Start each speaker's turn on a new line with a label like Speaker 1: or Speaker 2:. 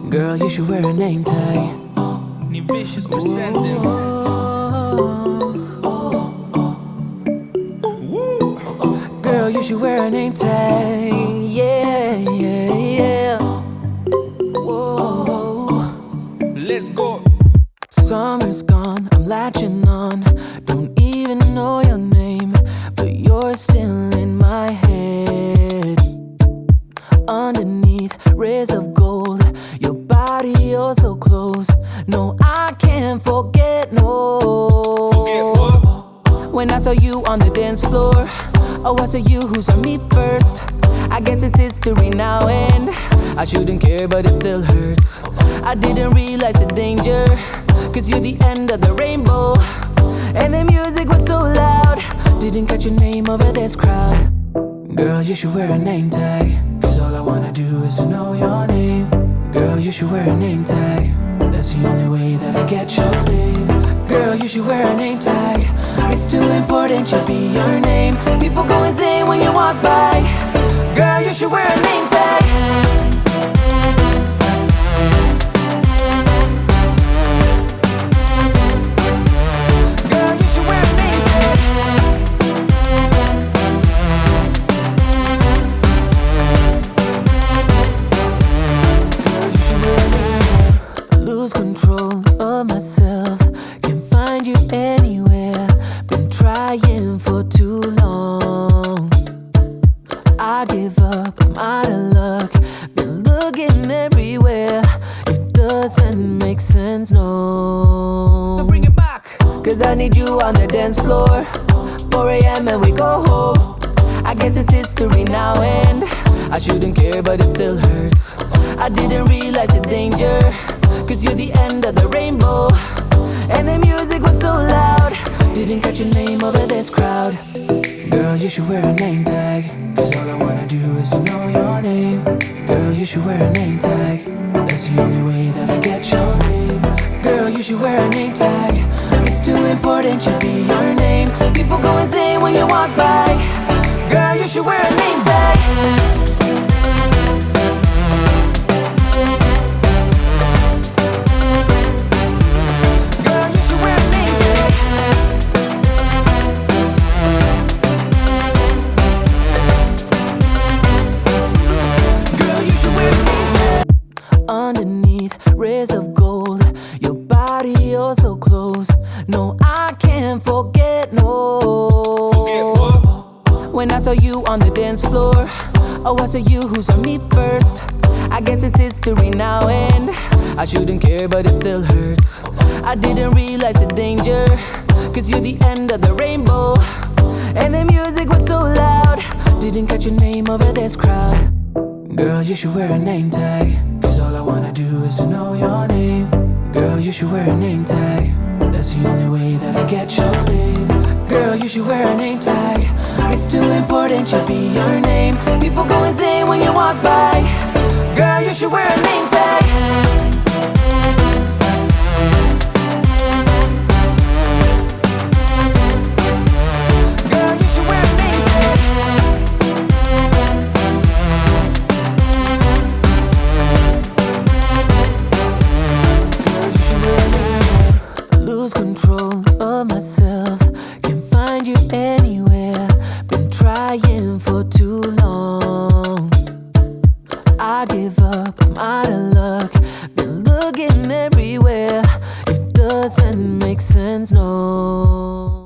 Speaker 1: Girl, you should wear a name tag.
Speaker 2: Ni vicious presenting.
Speaker 1: Girl, you should wear a name tag. Yeah, yeah, yeah. Whoa.
Speaker 2: Let's go.
Speaker 1: Summer's gone, I'm latching on. Don't even know your name, but you're still in my head. Underneath rays of gold, your body oh so close. No, I can't forget, no.
Speaker 2: Forget what?
Speaker 1: When I saw you on the dance floor, oh, I saw you who saw me first. I guess it's history now, and I shouldn't care, but it still hurts. I didn't realize the danger, cause you're the end of the rainbow. And the music was so loud, didn't catch your name over this crowd. Girl, you should wear a name tag, cause all I wanna do is to know your name. Girl, you should wear a name tag, that's the only way that I get your name. Girl, you should wear a name tag, it's too important, should be your name. People go insane when you walk by. Girl, you should wear a name tag. Girl, you should wear a name tag. Girl, you should wear a name tag. Lose control of myself, can't find you anywhere. Been trying for too long. I give up, I'm out of luck. Been looking everywhere, it doesn't make sense, no.
Speaker 2: So bring it back.
Speaker 1: Cause I need you on the dance floor. 4 a.m. and we go home. I guess it's history now, and I shouldn't care, but it still hurts. I didn't realize the danger, cause you're the end of the rainbow. And the music was so loud, didn't catch your name over this crowd. Girl, you should wear a name tag, cause all I wanna do is to know your name. Girl, you should wear a name tag, that's the only way that I get your name. Girl, you should wear a name tag, it's too important, should be your name. People go insane when you walk by. Girl, you should wear a name tag. Girl, you should wear a name tag. Girl, you should wear a name tag. Underneath rays of gold, your body oh so close. No, I can't forget, no.
Speaker 2: Forget what?
Speaker 1: When I saw you on the dance floor, oh, I saw you who saw me first. I guess it's history now, and I shouldn't care, but it still hurts. I didn't realize the danger, cause you're the end of the rainbow. And the music was so loud, didn't catch your name over this crowd. Girl, you should wear a name tag, cause all I wanna do is to know your name. Girl, you should wear a name tag, that's the only way that I get your name. Girl, you should wear a name tag, it's too important, should be your name. People go insane when you walk by. Girl, you should wear a name tag. Girl, you should wear a name tag. Girl, you should wear a name tag. Lose control of myself, can't find you anywhere. Been trying for too long. I give up, I'm out of luck. Been looking everywhere, it doesn't make sense, no.